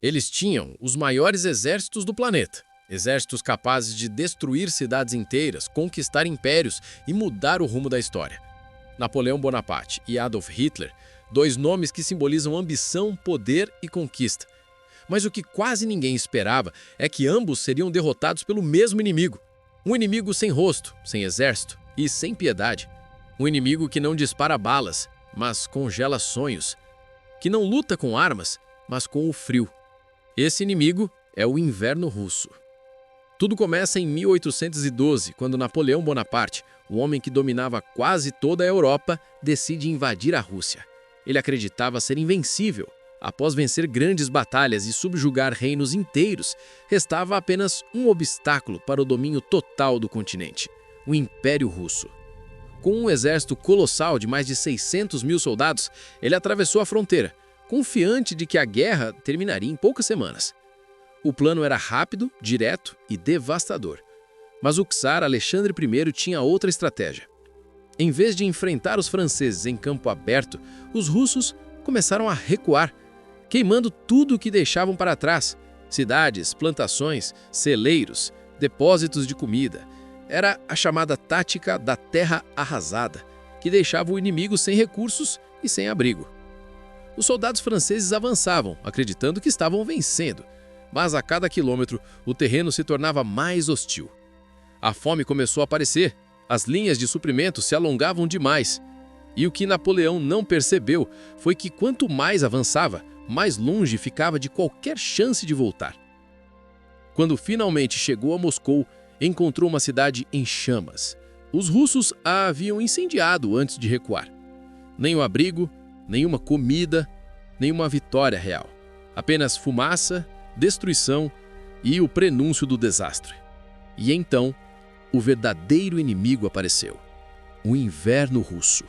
Eles tinham os maiores exércitos do planeta. Exércitos capazes de destruir cidades inteiras, conquistar impérios e mudar o rumo da história. Napoleão Bonaparte e Adolf Hitler, dois nomes que simbolizam ambição, poder e conquista. Mas o que quase ninguém esperava é que ambos seriam derrotados pelo mesmo inimigo. Um inimigo sem rosto, sem exército e sem piedade. Um inimigo que não dispara balas, mas congela sonhos. Que não luta com armas, mas com o frio. Esse inimigo é o inverno russo. Tudo começa em 1812, quando Napoleão Bonaparte, o homem que dominava quase toda a Europa, decide invadir a Rússia. Ele acreditava ser invencível. Após vencer grandes batalhas e subjugar reinos inteiros, restava apenas um obstáculo para o domínio total do continente: o Império Russo. Com um exército colossal de mais de 600 mil soldados, ele atravessou a fronteira, confiante de que a guerra terminaria em poucas semanas. O plano era rápido, direto e devastador. Mas o czar Alexandre I tinha outra estratégia. Em vez de enfrentar os franceses em campo aberto, os russos começaram a recuar, queimando tudo o que deixavam para trás: cidades, plantações, celeiros, depósitos de comida. Era a chamada tática da terra arrasada, que deixava o inimigo sem recursos e sem abrigo. Os soldados franceses avançavam, acreditando que estavam vencendo. Mas a cada quilômetro, o terreno se tornava mais hostil. A fome começou a aparecer, as linhas de suprimento se alongavam demais. E o que Napoleão não percebeu foi que quanto mais avançava, mais longe ficava de qualquer chance de voltar. Quando finalmente chegou a Moscou, encontrou uma cidade em chamas. Os russos a haviam incendiado antes de recuar. Nem o abrigo, nenhuma comida, nenhuma vitória real. Apenas fumaça, destruição e o prenúncio do desastre. E então, o verdadeiro inimigo apareceu: o inverno russo.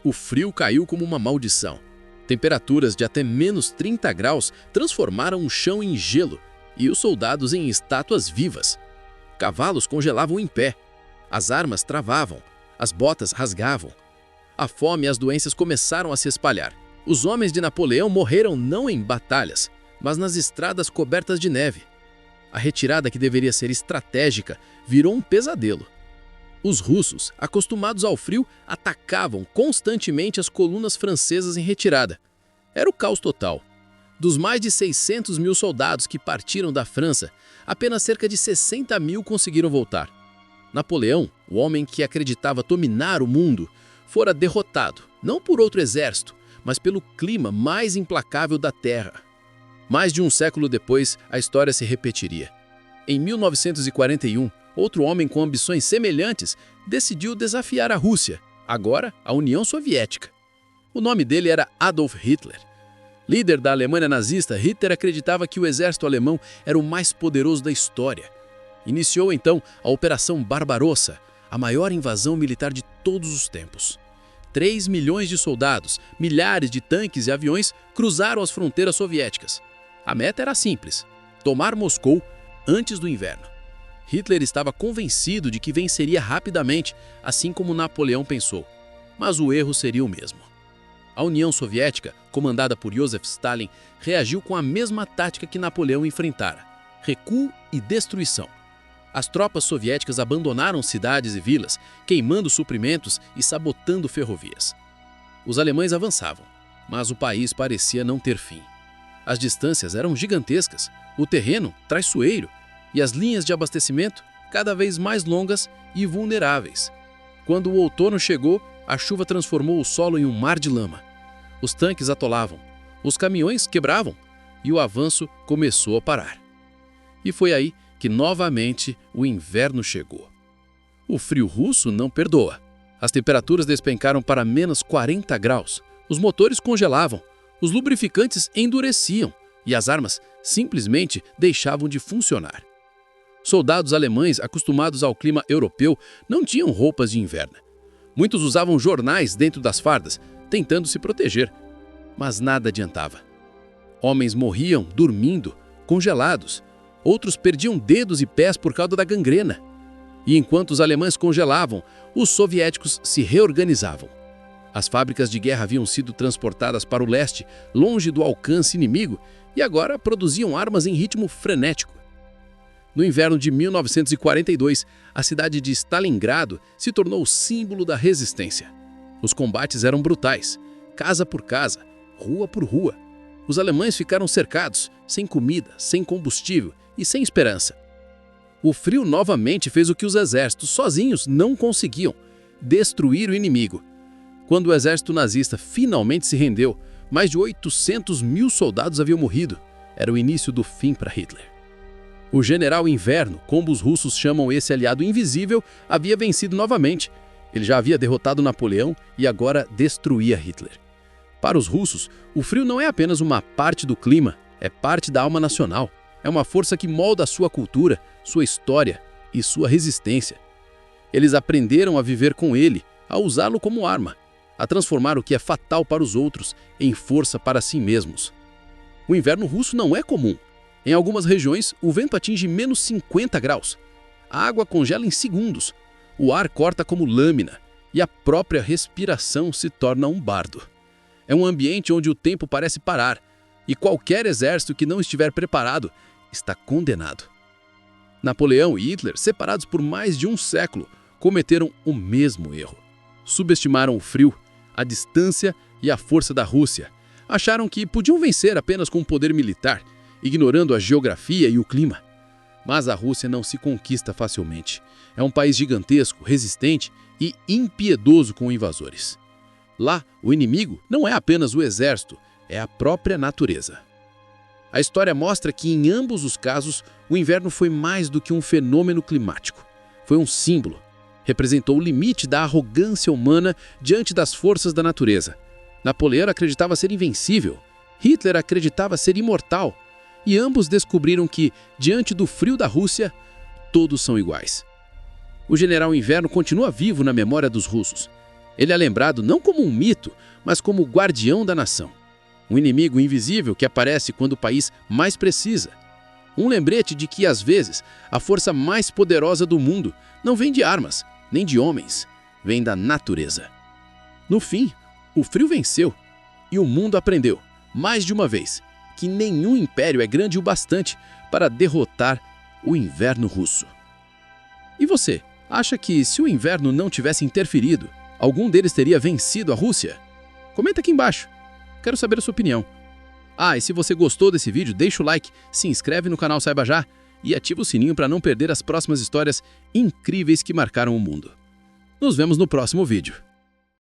O frio caiu como uma maldição. Temperaturas de até menos 30 graus transformaram o chão em gelo e os soldados em estátuas vivas. Cavalos congelavam em pé, as armas travavam, as botas rasgavam. A fome e as doenças começaram a se espalhar. Os homens de Napoleão morreram não em batalhas, mas nas estradas cobertas de neve. A retirada, que deveria ser estratégica, virou um pesadelo. Os russos, acostumados ao frio, atacavam constantemente as colunas francesas em retirada. Era o caos total. Dos mais de 600 mil soldados que partiram da França, apenas cerca de 60 mil conseguiram voltar. Napoleão, o homem que acreditava dominar o mundo, fora derrotado, não por outro exército, mas pelo clima mais implacável da terra. Mais de um século depois, a história se repetiria. Em 1941, outro homem com ambições semelhantes decidiu desafiar a Rússia, agora a União Soviética. O nome dele era Adolf Hitler. Líder da Alemanha nazista, Hitler acreditava que o exército alemão era o mais poderoso da história. Iniciou então a Operação Barbarossa, a maior invasão militar de todos os tempos. 3 milhões de soldados, milhares de tanques e aviões cruzaram as fronteiras soviéticas. A meta era simples: tomar Moscou antes do inverno. Hitler estava convencido de que venceria rapidamente, assim como Napoleão pensou. Mas o erro seria o mesmo. A União Soviética, comandada por Joseph Stalin, reagiu com a mesma tática que Napoleão enfrentara: recuo e destruição. As tropas soviéticas abandonaram cidades e vilas, queimando suprimentos e sabotando ferrovias. Os alemães avançavam, mas o país parecia não ter fim. As distâncias eram gigantescas, o terreno traiçoeiro e as linhas de abastecimento cada vez mais longas e vulneráveis. Quando o outono chegou, a chuva transformou o solo em um mar de lama. Os tanques atolavam, os caminhões quebravam e o avanço começou a parar. E foi aí que novamente o inverno chegou. O frio russo não perdoa. As temperaturas despencaram para menos 40 graus, os motores congelavam, os lubrificantes endureciam e as armas simplesmente deixavam de funcionar. Soldados alemães acostumados ao clima europeu não tinham roupas de inverno. Muitos usavam jornais dentro das fardas, tentando se proteger. Mas nada adiantava. Homens morriam dormindo, congelados. Outros perdiam dedos e pés por causa da gangrena. E enquanto os alemães congelavam, os soviéticos se reorganizavam. As fábricas de guerra haviam sido transportadas para o leste, longe do alcance inimigo, e agora produziam armas em ritmo frenético. No inverno de 1942, a cidade de Stalingrado se tornou o símbolo da resistência. Os combates eram brutais, casa por casa, rua por rua. Os alemães ficaram cercados, sem comida, sem combustível e sem esperança. O frio novamente fez o que os exércitos sozinhos não conseguiam: destruir o inimigo. Quando o exército nazista finalmente se rendeu, mais de 800 mil soldados haviam morrido. Era o início do fim para Hitler. O general Inverno, como os russos chamam esse aliado invisível, havia vencido novamente. Ele já havia derrotado Napoleão e agora destruía Hitler. Para os russos, o frio não é apenas uma parte do clima, é parte da alma nacional. É uma força que molda a sua cultura, sua história e sua resistência. Eles aprenderam a viver com ele, a usá-lo como arma, a transformar o que é fatal para os outros em força para si mesmos. O inverno russo não é comum. Em algumas regiões, o vento atinge menos 50 graus. A água congela em segundos. O ar corta como lâmina e a própria respiração se torna um bardo. É um ambiente onde o tempo parece parar e qualquer exército que não estiver preparado está condenado. Napoleão e Hitler, separados por mais de um século, cometeram o mesmo erro. Subestimaram o frio, a distância e a força da Rússia. Acharam que podiam vencer apenas com o poder militar, ignorando a geografia e o clima. Mas a Rússia não se conquista facilmente. É um país gigantesco, resistente e impiedoso com invasores. Lá, o inimigo não é apenas o exército, é a própria natureza. A história mostra que, em ambos os casos, o inverno foi mais do que um fenômeno climático. Foi um símbolo. Representou o limite da arrogância humana diante das forças da natureza. Napoleão acreditava ser invencível. Hitler acreditava ser imortal. E ambos descobriram que, diante do frio da Rússia, todos são iguais. O general Inverno continua vivo na memória dos russos. Ele é lembrado não como um mito, mas como o guardião da nação. Um inimigo invisível que aparece quando o país mais precisa. Um lembrete de que, às vezes, a força mais poderosa do mundo não vem de armas, nem de homens, vem da natureza. No fim, o frio venceu e o mundo aprendeu, mais de uma vez, que nenhum império é grande o bastante para derrotar o inverno russo. E você, acha que se o inverno não tivesse interferido, algum deles teria vencido a Rússia? Comenta aqui embaixo. Quero saber a sua opinião. E se você gostou desse vídeo, deixa o like, se inscreve no canal Saiba Já e ativa o sininho para não perder as próximas histórias incríveis que marcaram o mundo. Nos vemos no próximo vídeo.